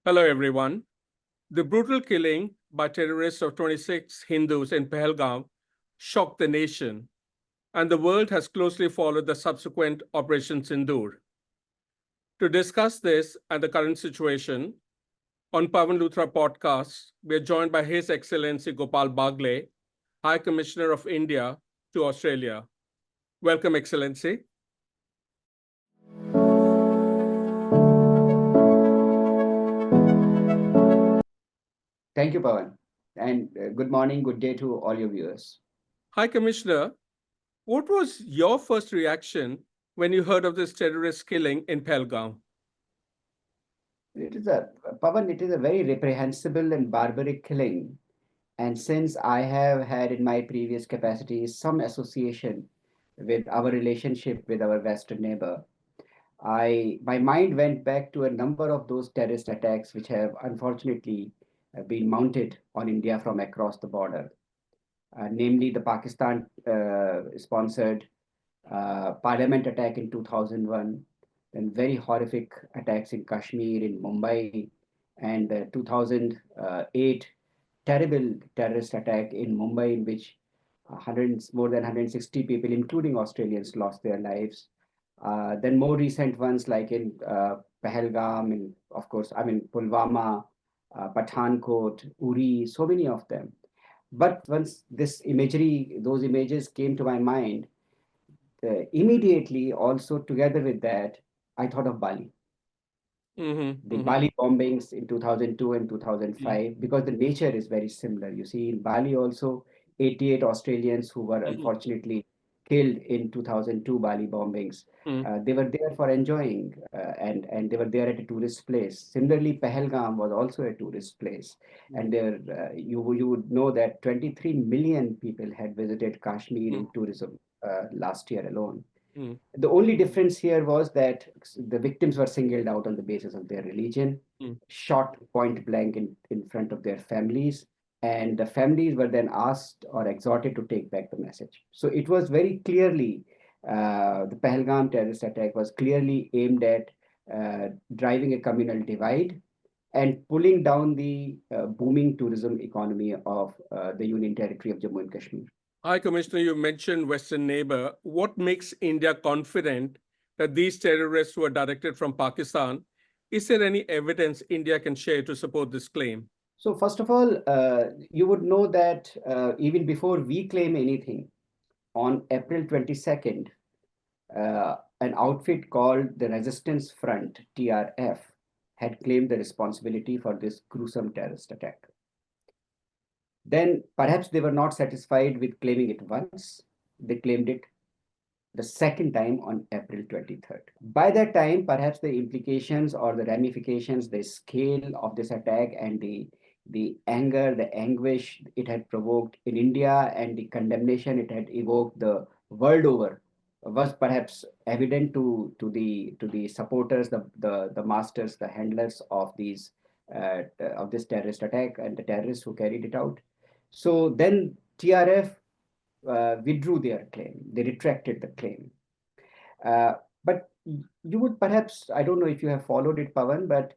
Hello, everyone. The brutal killing by terrorists of 26 Hindus in Pahalgam shocked the nation, and the world has closely followed the subsequent Operation Sindoor. To discuss this and the current situation, on PAWAN LUTHRA podcast, we are joined by His Excellency Gopal Baglay, High Commissioner of India to Australia. Welcome, Excellency. Thank you, Pawan. And good morning, good day to all your viewers. High Commissioner, what was your first reaction when you heard of this terrorist killing in Pahalgam? Pawan, it is a very reprehensible and barbaric killing. And since I have had in my previous capacities some association with our relationship with our Western neighbor, my mind went back to a number of those terrorist attacks which have unfortunately been mounted on India from across the border, namely the Pakistan sponsored parliament attack in 2001, then very horrific attacks in Kashmir, in Mumbai, and the 2008 terrible terrorist attack in Mumbai, in which more than 160 people, including Australians, lost their lives. Then more recent ones like in Pahalgam, and of course, Pulwama, Pathankot, Uri, so many of them. But once those images came to my mind, immediately also together with that, I thought of Bali. The Bali bombings in 2002 and 2005, because the nature is very similar. You see, in Bali also, 88 Australians who were unfortunately killed in 2002 Bali bombings. They were there for enjoying, and they were there at a tourist place. Similarly, Pahalgam was also a tourist place, and there you would know that 23 million people had visited Kashmir in tourism last year alone. The only difference here was that the victims were singled out on the basis of their religion, shot point blank in front of their families, and the families were then asked or exhorted to take back the message. So it was very clearly, the Pahalgam terrorist attack was clearly aimed at driving a communal divide and pulling down the booming tourism economy of the Union Territory of Jammu and Kashmir. High Commissioner, you mentioned Western neighbor. What makes India confident that these terrorists were directed from Pakistan? Is there any evidence India can share to support this claim? So first of all, you would know that even before we claim anything, on April 22nd, an outfit called the Resistance Front, TRF, had claimed the responsibility for this gruesome terrorist attack. Then perhaps they were not satisfied with claiming it once. They claimed it the second time on April 23rd. By that time, perhaps the implications or the ramifications, the scale of this attack and the anger, the anguish it had provoked in India and the condemnation it had evoked the world over was perhaps evident to the supporters, the masters, the handlers of this terrorist attack and the terrorists who carried it out. So then TRF withdrew their claim. They retracted the claim. But you would perhaps, I don't know if you have followed it, Pawan, but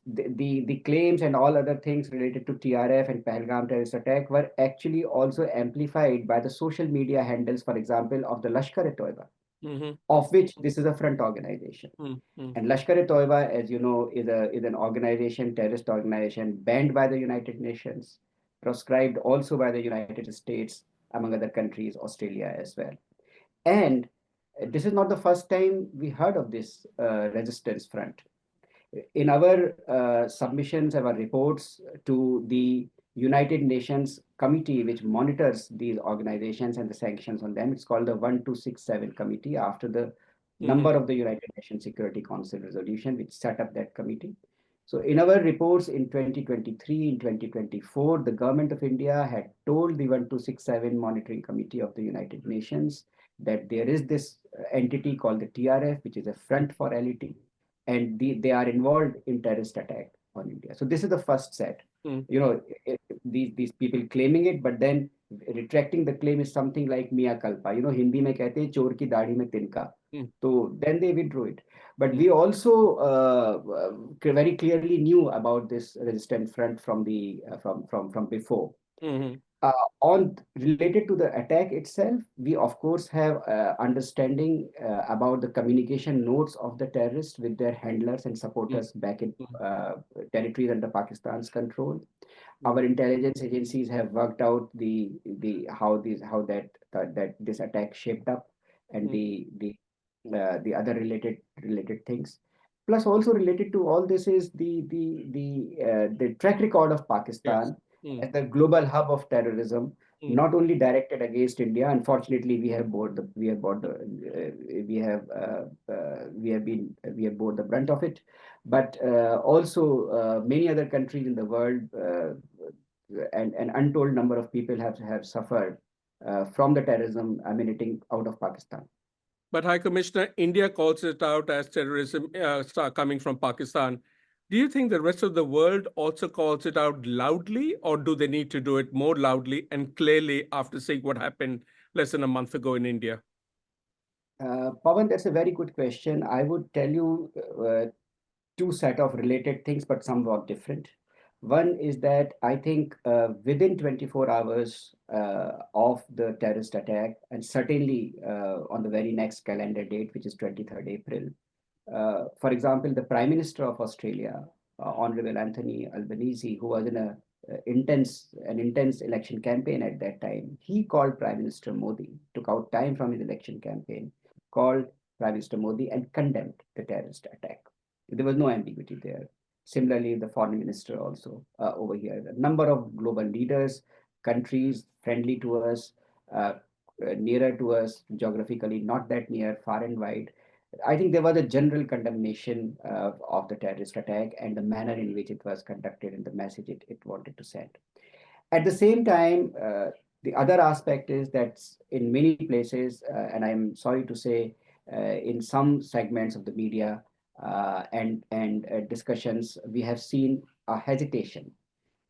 the claims and all other things related to TRF and Pahalgam terrorist attack were actually also amplified by the social media handles, for example, of the Lashkar-e-Toiba, of which this is a front organization. And Lashkar-e-Toiba, as you know, is an organization, terrorist organization, banned by the United Nations, proscribed also by the United States, among other countries, Australia as well. And this is not the first time we heard of this resistance front. In our submissions, our reports to the United Nations committee, which monitors these organizations and the sanctions on them, it's called the 1267 committee after the number of the United Nations Security Council resolution, which set up that committee. So in our reports in 2023, in 2024, the government of India had told the 1267 Monitoring Committee of the United Nations that there is this entity called the TRF, which is a front for LET, and they are involved in terrorist attack on India. So this is the first set. These people claiming it, but then retracting the claim is something like mea culpa. Hindi mein kehte hain chor ki daadi mein tinka. So then they withdrew it. But we also very clearly knew about this resistant front from the from before. Mhm. On related to the attack itself, we of course have understanding about the communication notes of the terrorists with their handlers and Mm, supporters back in mm, territories under Pakistan's control. mm, Our intelligence agencies have worked out the how that this attack shaped up, and mm. the other related things. Plus, also related to all this is the track record of Yes. Pakistan Mm, as the global hub of terrorism, mm. not only directed against India. Unfortunately, we have bore the brunt of it, but also many other countries in the world, and an untold number of people have suffered from the terrorism emanating out of Pakistan. But High Commissioner, India calls it out as terrorism coming from Pakistan. Do you think the rest of the world also calls it out loudly, or do they need to do it more loudly and clearly after seeing what happened less than a month ago in India? Pawan, that's a very good question. I would tell you two set of related things, but somewhat different. One is that I think within 24 hours of the terrorist attack, and certainly on the very next calendar date, which is 23rd April, for example, the Prime Minister of Australia, Honorable Anthony Albanese, who was in an intense election campaign at that time, he called Prime Minister Modi, took out time from his election campaign, called Prime Minister Modi and condemned the terrorist attack. There was no ambiguity there. Similarly, the foreign minister also over here. A number of global leaders, countries friendly to us, nearer to us geographically, not that near, far and wide. I think there was a general condemnation of the terrorist attack and the manner in which it was conducted and the message it wanted to send. At the same time, the other aspect is that in many places, and I'm sorry to say, in some segments of the media and discussions, we have seen a hesitation,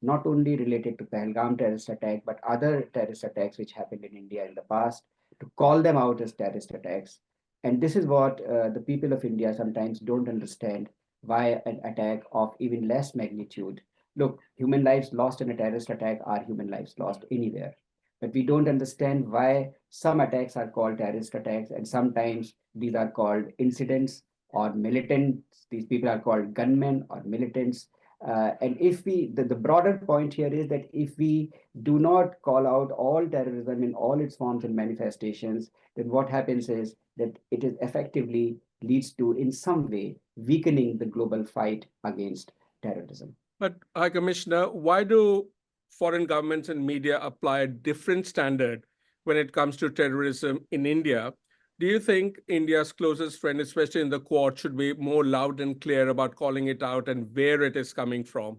not only related to Pahalgam terrorist attack, but other terrorist attacks which happened in India in the past, to call them out as terrorist attacks. And this is what the people of India sometimes don't understand, why an attack of even less magnitude. Look, human lives lost in a terrorist attack are human lives lost anywhere. But we don't understand why some attacks are called terrorist attacks and sometimes these are called incidents or militants. These people are called gunmen or militants. And if the broader point here is that if we do not call out all terrorism in all its forms and manifestations, then what happens is that it is effectively leads to, in some way, weakening the global fight against terrorism. But, High Commissioner, why do foreign governments and media apply a different standard when it comes to terrorism in India? Do you think India's closest friend, especially in the Quad, should be more loud and clear about calling it out and where it is coming from?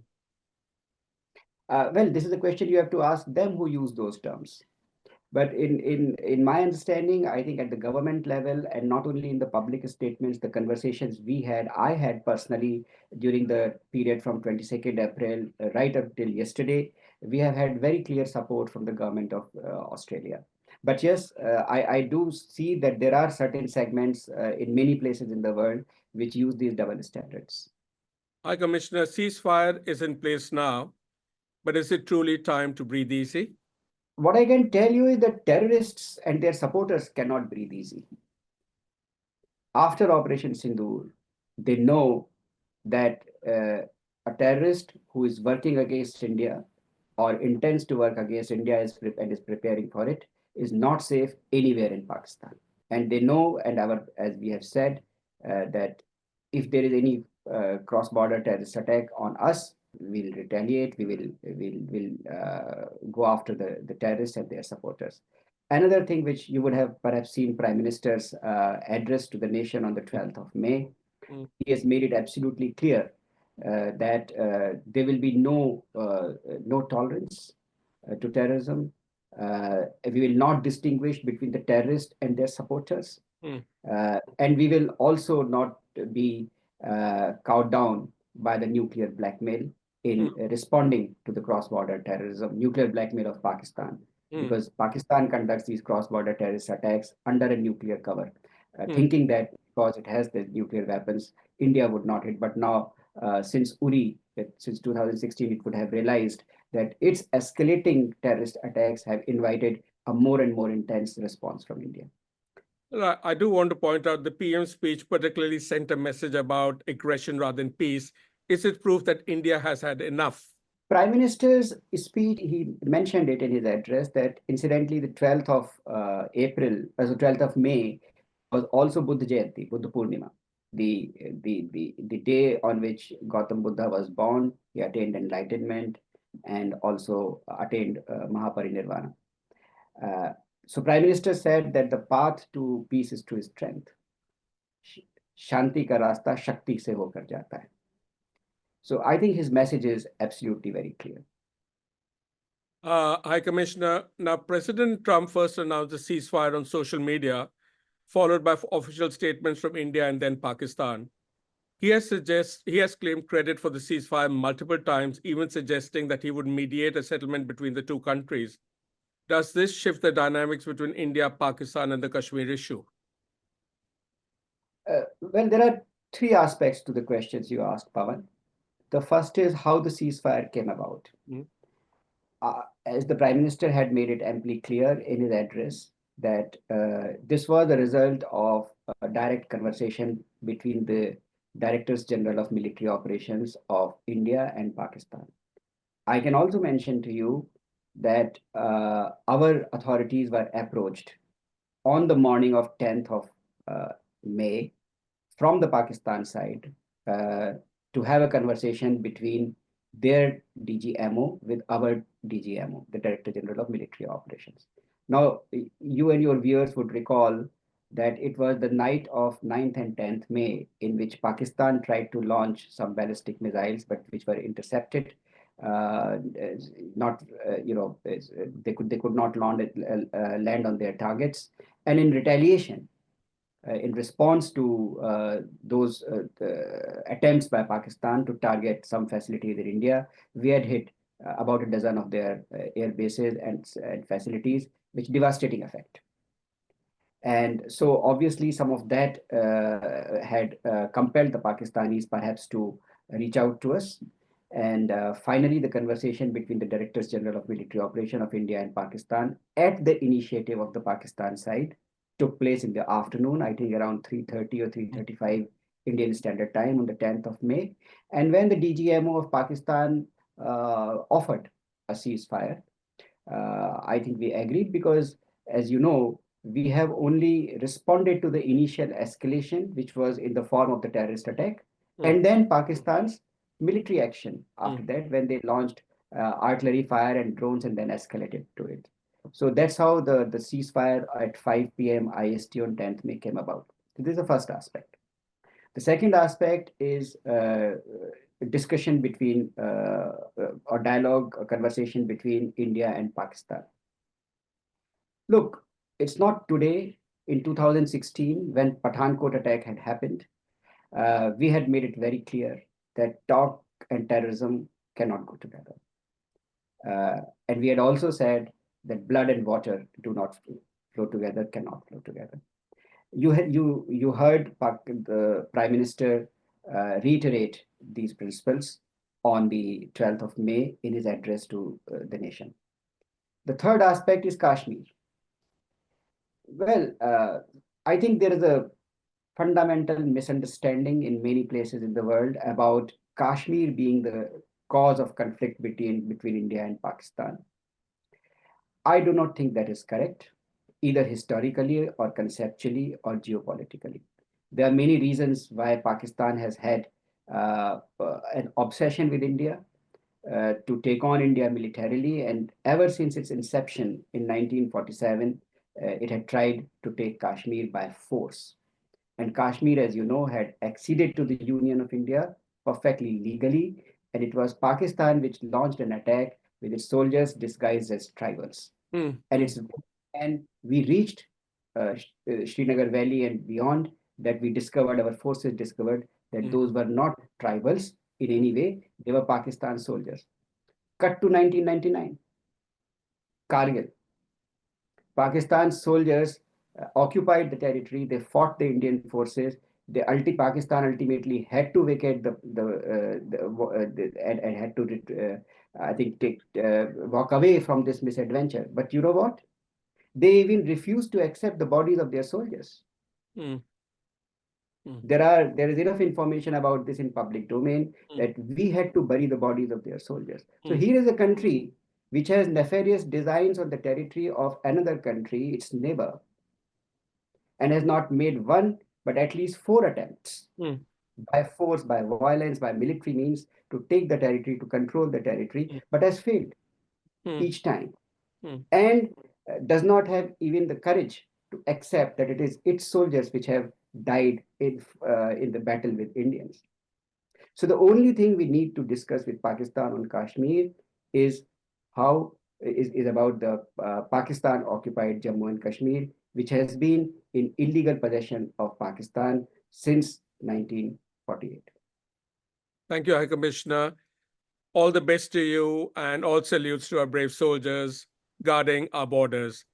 Well, this is a question you have to ask them who use those terms. But in my understanding, I think at the government level, and not only in the public statements, the conversations I had personally during the period from 22nd April right up till yesterday, we have had very clear support from the government of Australia. But yes, I do see that there are certain segments in many places in the world which use these double standards. High Commissioner, ceasefire is in place now, but is it truly time to breathe easy? What I can tell you is that terrorists and their supporters cannot breathe easy. After Operation Sindoor, they know that a terrorist who is working against India or intends to work against India and is preparing for it is not safe anywhere in Pakistan. And they know, and as we have said, that if there is any cross-border terrorist attack on us, we'll retaliate. We will go after the terrorists and their supporters. Another thing which you would have perhaps seen Prime Minister's address to the nation on the 12th of May, Mm, he has made it absolutely clear that there will be no tolerance to terrorism. We will not distinguish between the terrorists and their supporters. mm, And we will also not be cowed down by the nuclear blackmail mm, in responding to the cross-border terrorism, nuclear blackmail of Pakistan, mm, because Pakistan conducts these cross-border terrorist attacks under a nuclear cover, mm, thinking that because it has the nuclear weapons, India would not hit. But now, since Uri, since 2016, it would have realized that its escalating terrorist attacks have invited a more and more intense response from India. Well, I do want to point out the PM's speech particularly sent a message about aggression rather than peace. Is it proof that India has had enough? Prime Minister's speech, he mentioned it in his address that incidentally the 12th of April, so 12th of May was also Buddha Jayanti, Buddha Purnima, the day on which Gautam Buddha was born. He attained enlightenment and also attained Mahaparinirvana. Uh, so Prime Minister said that the path to peace is through strength. Shanti ka rasta shakti se hokar jata hai. So I think his message is absolutely very clear. High Commissioner, now President Trump first announced a ceasefire on social media, followed by official statements from India and then Pakistan. He has claimed credit for the ceasefire multiple times, even suggesting that he would mediate a settlement between the two countries. Does this shift the dynamics between India, Pakistan, and the Kashmir issue? Well, there are three aspects to the questions you asked, Pawan. The first is how the ceasefire came about. Mm. As the Prime Minister had made it amply clear in his address, that this was the result of a direct conversation between the Directors General of Military Operations of India and Pakistan. I can also mention to you that our authorities were approached on the morning of 10th of May from the Pakistan side uh, to have a conversation between their DGMO with our DGMO, the Director General of Military Operations. Now, you and your viewers would recall that it was the night of 9th and 10th May in which Pakistan tried to launch some ballistic missiles, but which were intercepted. Not, they could not land on their targets, and in retaliation, in response to those attempts by Pakistan to target some facilities in India, we had hit about a dozen of their air bases and facilities, which devastating effect. And so obviously some of that had compelled the Pakistanis perhaps to reach out to us. And finally, the conversation between the Directors General of Military Operation of India and Pakistan at the initiative of the Pakistan side took place in the afternoon, I think around 3:30 or 3:35 Indian Standard Time on the 10th of May. And when the DGMO of Pakistan offered a ceasefire, I think we agreed because, as you know, we have only responded to the initial escalation, which was in the form of the terrorist attack, and then Pakistan's military action after that, when they launched artillery fire and drones and then escalated to it. So that's how the ceasefire at 5 p.m. IST on 10th May came about. So this is the first aspect. The second aspect is discussion between or dialogue, a conversation between India and Pakistan. Look, it's not today. In 2016, when Pathankot attack had happened, we had made it very clear that talk and terrorism cannot go together. And we had also said that blood and water do not flow together, cannot flow together. You heard the Prime Minister reiterate these principles on the 12th of May in his address to the nation. The third aspect is Kashmir. Well, I think there is a fundamental misunderstanding in many places in the world about Kashmir being the cause of conflict between India and Pakistan. I do not think that is correct, either historically or conceptually or geopolitically. There are many reasons why Pakistan has had an obsession with India, to take on India militarily, and ever since its inception in 1947, it had tried to take Kashmir by force. And Kashmir, as you know, had acceded to the Union of India perfectly legally, and it was Pakistan which launched an attack with its soldiers disguised as tribals. And we reached Srinagar Valley and beyond, that we discovered, our forces discovered that those were not tribals in any way, they were Pakistan soldiers. Cut to 1999, Kargil. Pakistan soldiers occupied the territory. They fought the Indian forces. Pakistan ultimately had to vacate and had to, I think, walk away from this misadventure. But you know what? They even refused to accept the bodies of their soldiers. mm, mm, There is enough information about this in public domain mm, that we had to bury the bodies of their soldiers. So mm, here is a country which has nefarious designs on the territory of another country, its neighbor, and has not made one but at least four attempts mm, by force, by violence, by military means to take the territory, to control the territory, mm, but has failed mm, each time, mm, and does not have even the courage to accept that it is its soldiers which have died in the battle with Indians. So the only thing we need to discuss with Pakistan on Kashmir is how is about the Pakistan occupied Jammu and Kashmir, which has been in illegal possession of Pakistan since 1948. Thank you, High Commissioner. All the best to you and all salutes to our brave soldiers guarding our borders.